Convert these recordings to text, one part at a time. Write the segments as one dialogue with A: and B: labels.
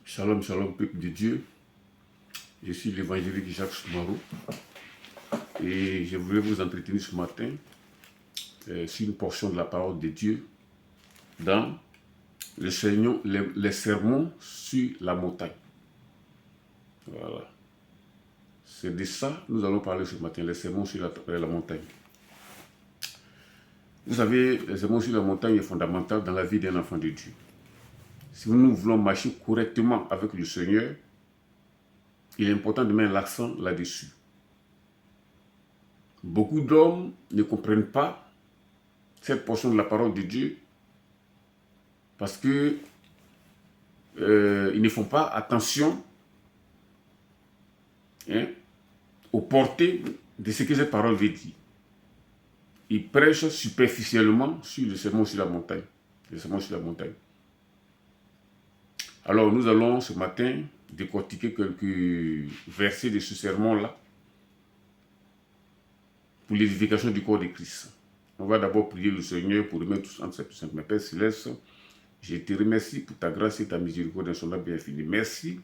A: Shalom, shalom, peuple de Dieu. Je suis l'évangélique Jacques Soumarou et je voulais vous entretenir ce matin sur une portion de la parole de Dieu dans les sermons sur la montagne. Voilà. C'est de ça que nous allons parler ce matin, les sermons sur la montagne. Vous savez, les sermons sur la montagne est fondamental dans la vie d'un enfant de Dieu. Si nous voulons marcher correctement avec le Seigneur, il est important de mettre l'accent là-dessus. Beaucoup d'hommes ne comprennent pas cette portion de la parole de Dieu parce que ils ne font pas attention aux portées de ce que cette parole veut dire. Ils prêchent superficiellement sur le sermon sur la montagne. Le sermon sur la montagne. Alors nous allons ce matin décortiquer quelques versets de ce sermon-là pour l'édification du corps de Christ. On va d'abord prier le Seigneur pour remettre tous en sa puissance. Mon Père Céleste, je te remercie pour ta grâce et ta miséricorde dans son âme bien infinie. Merci,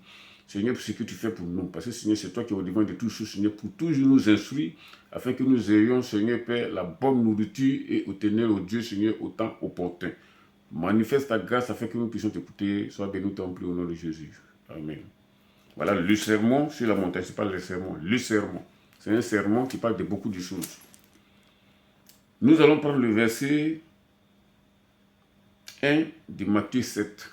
A: Seigneur, pour ce que tu fais pour nous. Parce que, Seigneur, c'est toi qui es au devant de toutes choses, Seigneur, pour toujours nous instruire, afin que nous ayons, Seigneur, Père, la bonne nourriture et au ténèbre, au Dieu, Seigneur, au temps opportun. Manifeste ta grâce afin que nous puissions t'écouter. Sois béni, ton plus au nom de Jésus. Amen. Voilà le sermon sur la montagne. Ce n'est pas le sermon, le sermon. C'est un sermon qui parle de beaucoup de choses. Nous allons prendre le verset 1 de Matthieu 7.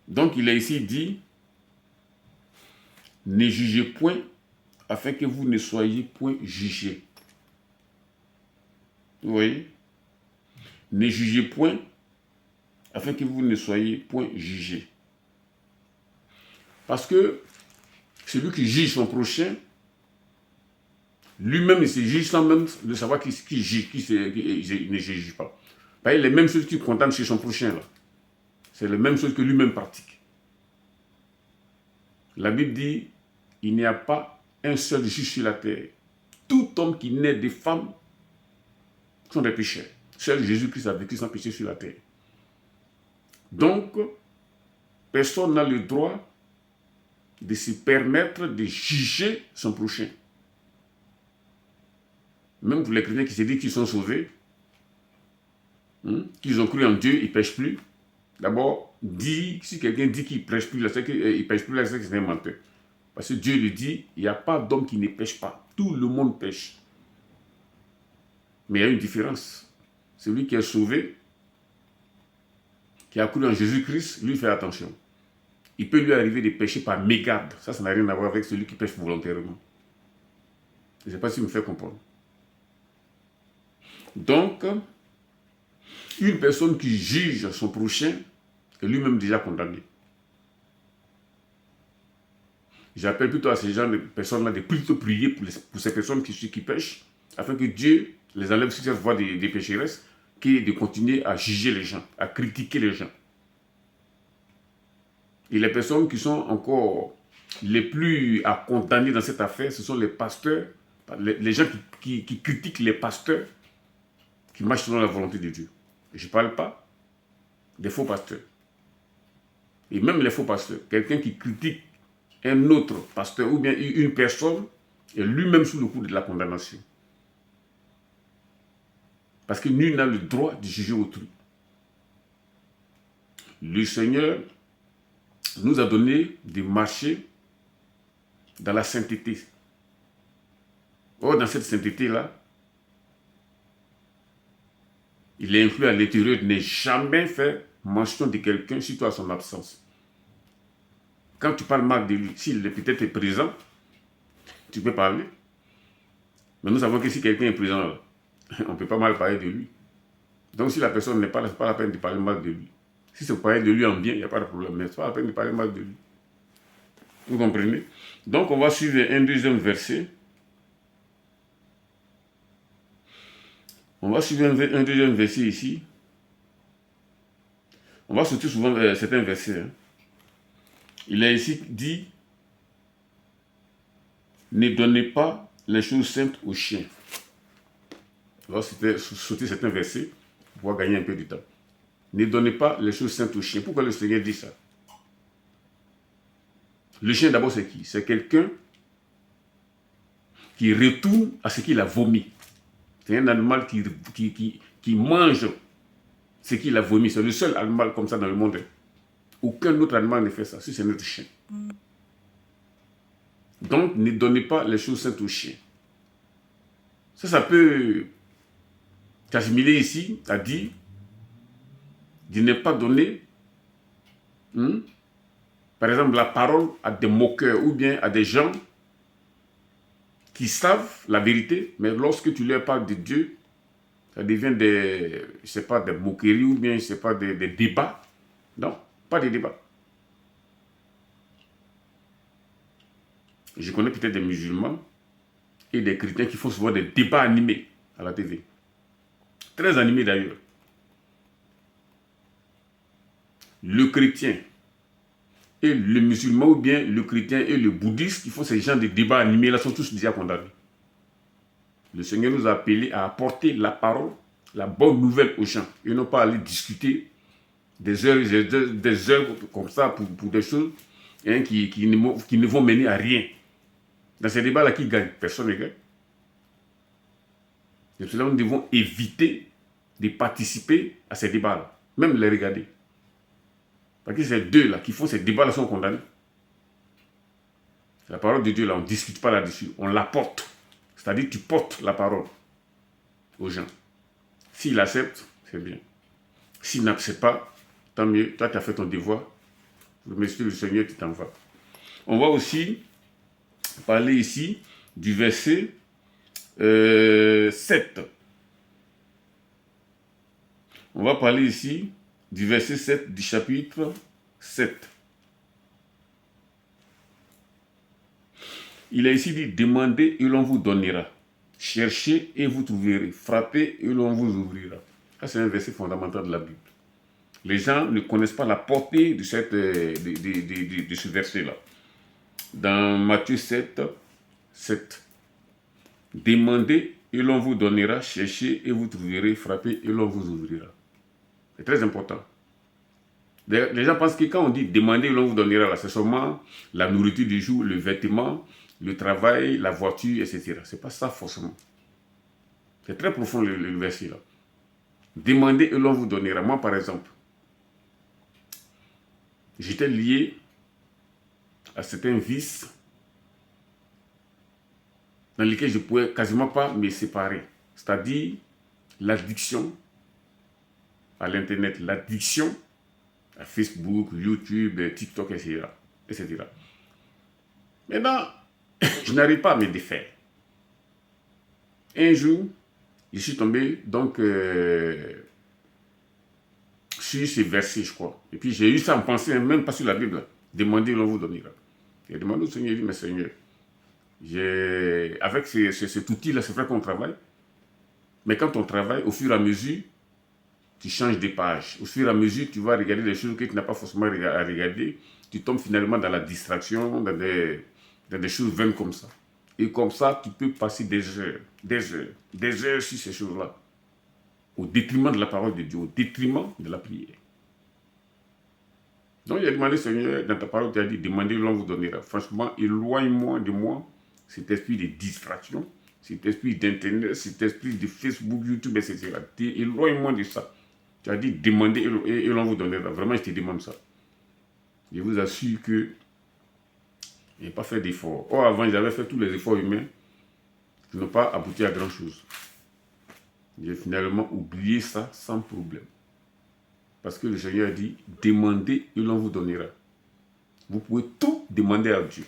A: Donc il est ici dit, ne jugez point afin que vous ne soyez point jugés. Vous voyez? Ne jugez point afin que vous ne soyez point jugés. Parce que celui qui juge son prochain, lui-même il se juge sans même de savoir qui juge, qui ne juge pas. Parce que les mêmes choses qu'il condamne chez son prochain, là, c'est les mêmes choses que lui-même pratique. La Bible dit, il n'y a pas un seul juge sur la terre. Tout homme qui naît des femmes sont des pécheurs. Seul Jésus-Christ a vécu sans péché sur la terre. Donc, personne n'a le droit de se permettre de juger son prochain. Même pour les chrétiens qui se disent qu'ils sont sauvés, qu'ils ont cru en Dieu, ils ne pêchent plus. D'abord, si quelqu'un dit qu'il ne prêche plus, c'est qu'il ne pêche plus, c'est qu'il est un menteur. Parce que Dieu lui dit, il n'y a pas d'homme qui ne pêche pas. Tout le monde pêche. Mais il y a une différence. Celui qui est sauvé, qui a cru en Jésus-Christ, lui fait attention. Il peut lui arriver de pécher par mégarde. Ça n'a rien à voir avec celui qui pêche volontairement. Je ne sais pas si vous me faites comprendre. Donc, une personne qui juge son prochain est lui-même déjà condamné. J'appelle plutôt à ces gens de personnes-là de plutôt prier pour ces personnes qui pêchent, afin que Dieu les enlève sur cette voie des pécheresses, qui est de continuer à juger les gens, à critiquer les gens. Et les personnes qui sont encore les plus à condamner dans cette affaire, ce sont les pasteurs, les gens qui critiquent les pasteurs qui marchent selon la volonté de Dieu. Je ne parle pas des faux pasteurs. Et même les faux pasteurs, quelqu'un qui critique un autre pasteur ou bien une personne est lui-même sous le coup de la condamnation. Parce que nul n'a le droit de juger autrui. Le Seigneur nous a donné de marcher dans la sainteté. Or, dans cette sainteté-là, il est inclus à l'intérieur de ne jamais faire mention de quelqu'un, surtout à son absence. Quand tu parles mal de lui, s'il est peut-être présent, tu peux parler. Mais nous savons que si quelqu'un est présent, là, on ne peut pas mal parler de lui. Donc si la personne n'est pas là, ce n'est pas la peine de parler mal de lui. Si c'est parler de lui en bien, il n'y a pas de problème. Mais ce n'est pas la peine de parler mal de lui. Vous comprenez? Donc on va suivre un deuxième verset. On va suivre un deuxième verset ici. On va sortir souvent certains versets. Il est ici dit, ne donnez pas les choses saintes aux chiens. On va sauter certains versets pour pouvoir gagner un peu de temps. Ne donnez pas les choses saintes aux chiens. Pourquoi le Seigneur dit ça? Le chien, d'abord, c'est qui? C'est quelqu'un qui retourne à ce qu'il a vomi. C'est un animal qui mange ce qu'il a vomi. C'est le seul animal comme ça dans le monde. Aucun autre animal ne fait ça, si c'est notre chien. Donc, ne donnez pas les choses saintes aux chiens. Ça peut s'assimiler ici à dire de ne pas donner, par exemple, la parole à des moqueurs ou bien à des gens qui savent la vérité, mais lorsque tu leur parles de Dieu, ça devient des, je sais pas, des moqueries ou bien, je sais pas, des débats. Non, pas des débats. Je connais peut-être des musulmans et des chrétiens qui font souvent des débats animés à la TV. Très animés d'ailleurs. Le chrétien et le musulman ou bien le chrétien et le bouddhiste qui font ces genres de débats animés là sont tous déjà condamnés. Le Seigneur nous a appelés à apporter la parole, la bonne nouvelle aux gens et non pas aller discuter des heures comme ça pour des choses qui ne vont mener à rien. Dans ces débats-là, qui gagne? Personne ne gagne. Et cela, nous devons éviter de participer à ces débats-là, même les regarder. Parce que ces deux-là qui font ces débats-là sont condamnés. La parole de Dieu, là, on ne discute pas là-dessus, on la porte. C'est-à-dire que tu portes la parole aux gens. S'il accepte, c'est bien. S'il n'accepte pas, tant mieux, toi tu as fait ton devoir. Remercie le Seigneur, tu t'en vas. On va aussi parler ici du verset 7. On va parler ici du verset 7 du chapitre 7. Il est ici dit, demandez et l'on vous donnera. Cherchez et vous trouverez. Frappez et l'on vous ouvrira. Ça, c'est un verset fondamental de la Bible. Les gens ne connaissent pas la portée de ce verset-là. Dans Matthieu 7, 7. Demandez et l'on vous donnera. Cherchez et vous trouverez. Frappez et l'on vous ouvrira. C'est très important. Les gens pensent que quand on dit demander et l'on vous donnera, c'est seulement la nourriture du jour, le vêtement, le travail, la voiture, etc. Ce n'est pas ça forcément. C'est très profond le verset là. Demandez et l'on vous donnera. Moi par exemple, j'étais lié à certains vices dans lesquels je ne pouvais quasiment pas me séparer. C'est-à-dire l'addiction à l'internet, l'addiction à Facebook, YouTube, TikTok, etc. Maintenant, je n'arrive pas à me défaire. Un jour, je suis tombé donc sur ces versets, je crois. Et puis j'ai eu ça en pensée, même pas sur la Bible. Demandez, l'on vous donnera. J'ai demandé au Seigneur, il dit, mais Seigneur, avec cet outil-là, c'est vrai qu'on travaille. Mais quand on travaille, au fur et à mesure, tu changes de page. Au fur et à mesure, tu vas regarder des choses que tu n'as pas forcément à regarder. Tu tombes finalement dans la distraction, dans des choses vaines comme ça. Et comme ça, tu peux passer des heures sur ces choses-là. Au détriment de la parole de Dieu, au détriment de la prière. Donc il a demandé, Seigneur, dans ta parole, tu as dit, demandez, l'on vous donnera. Franchement, éloigne-moi de moi cet esprit de distraction, cet esprit d'internet, cet esprit de Facebook, YouTube, etc. Éloigne-moi de ça. Tu as dit, demandez et l'on vous donnera. Vraiment, je te demande ça. Je vous assure que je n'ai pas fait d'efforts. Or, avant, j'avais fait tous les efforts humains qui n'ont pas abouti à grand-chose. J'ai finalement oublié ça sans problème. Parce que le Seigneur a dit, demandez et l'on vous donnera. Vous pouvez tout demander à Dieu.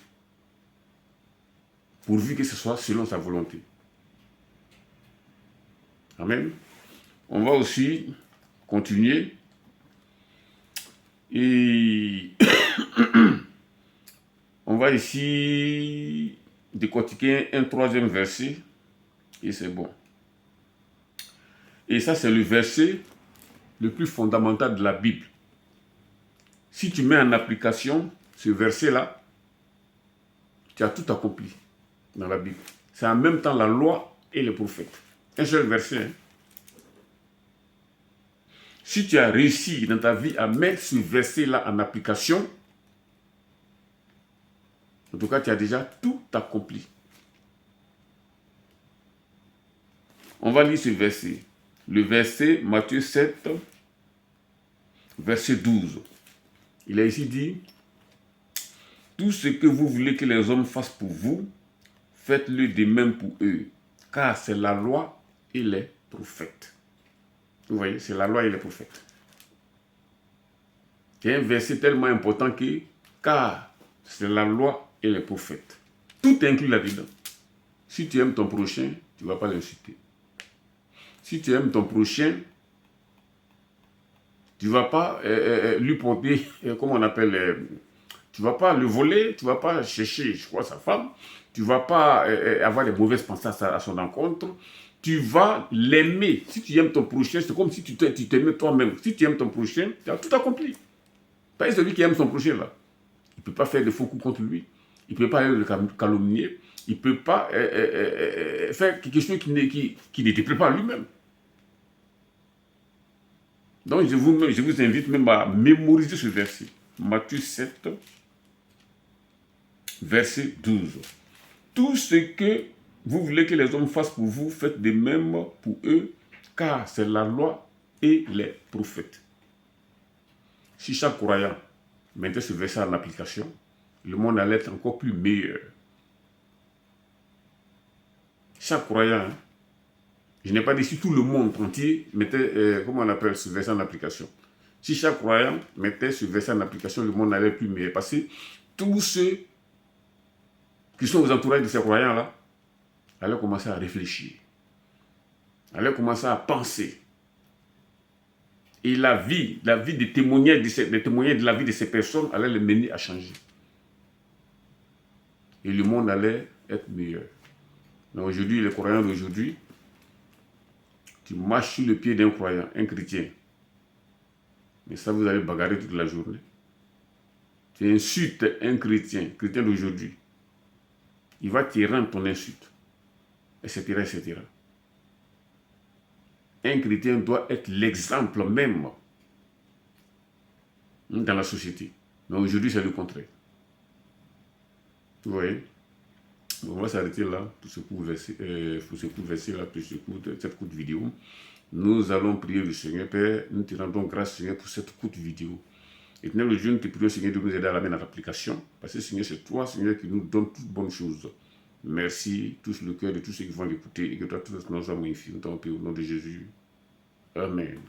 A: Pourvu que ce soit selon sa volonté. Amen. On va aussi continuer. Et on va ici décortiquer un troisième verset. Et c'est bon. Et ça, c'est le verset le plus fondamental de la Bible. Si tu mets en application ce verset-là, tu as tout accompli dans la Bible. C'est en même temps la loi et les prophètes. Un seul verset. Si tu as réussi dans ta vie à mettre ce verset-là en application, en tout cas, tu as déjà tout accompli. On va lire ce verset. Le verset Matthieu 7, verset 12. Il a ici dit, « Tout ce que vous voulez que les hommes fassent pour vous, faites-le de même pour eux, car c'est la loi et les prophètes. » Vous voyez, c'est la loi et les prophètes. C'est un verset tellement important que, car c'est la loi et les prophètes. Tout est inclus là-dedans. Si tu aimes ton prochain, tu ne vas pas l'insulter. Si tu aimes ton prochain, tu ne vas pas lui porter, comment on appelle, tu ne vas pas le voler, tu ne vas pas chercher, je crois, sa femme, tu ne vas pas avoir des mauvaises pensées à son encontre, tu vas l'aimer. Si tu aimes ton prochain, c'est comme si tu t'aimais toi-même. Si tu aimes ton prochain, tu as tout accompli. Pas celui qui aime son prochain là. Il ne peut pas faire de faux coups contre lui. Il ne peut pas aller le calomnier. Il ne peut pas faire quelque chose qui ne te plaît pas à lui-même. Donc je vous invite même à mémoriser ce verset. Matthieu 7, verset 12. Tout ce que vous voulez que les hommes fassent pour vous, faites de même pour eux, car c'est la loi et les prophètes. Si chaque croyant mettait ce verset en application, le monde allait être encore plus meilleur. Chaque croyant, je n'ai pas dit si tout le monde entier mettait, comment on appelle ce verset en application. Si chaque croyant mettait ce verset en application, le monde allait être plus meilleur. Parce que tous ceux qui sont aux entourages de ces croyants-là allaient commencer à réfléchir, allaient commencer à penser. Et la vie des témoignages de la vie de ces personnes allait les mener à changer. Et le monde allait être meilleur. Mais aujourd'hui, les croyants d'aujourd'hui, tu marches sur le pied d'un croyant, un chrétien. Mais ça, vous allez bagarrer toute la journée. Tu insultes un chrétien d'aujourd'hui. Il va te rendre ton insulte, etc., etc. Un chrétien doit être l'exemple même dans la société. Mais aujourd'hui, c'est le contraire. Vous voyez? On va s'arrêter là pour ce court verset-là, pour cette courte vidéo. Nous allons prier le Seigneur, Père. Nous te rendons grâce, Seigneur, pour cette courte vidéo. Éternel le Dieu, nous te prions, Seigneur, de nous aider à la mettre en application. Parce que, Seigneur, c'est toi, Seigneur, qui nous donne toutes bonnes choses. Merci, touche le cœur de tous ceux qui vont l'écouter et que toi, tous nos âmes magnifiques, nous t'en prie au nom de Jésus. Amen.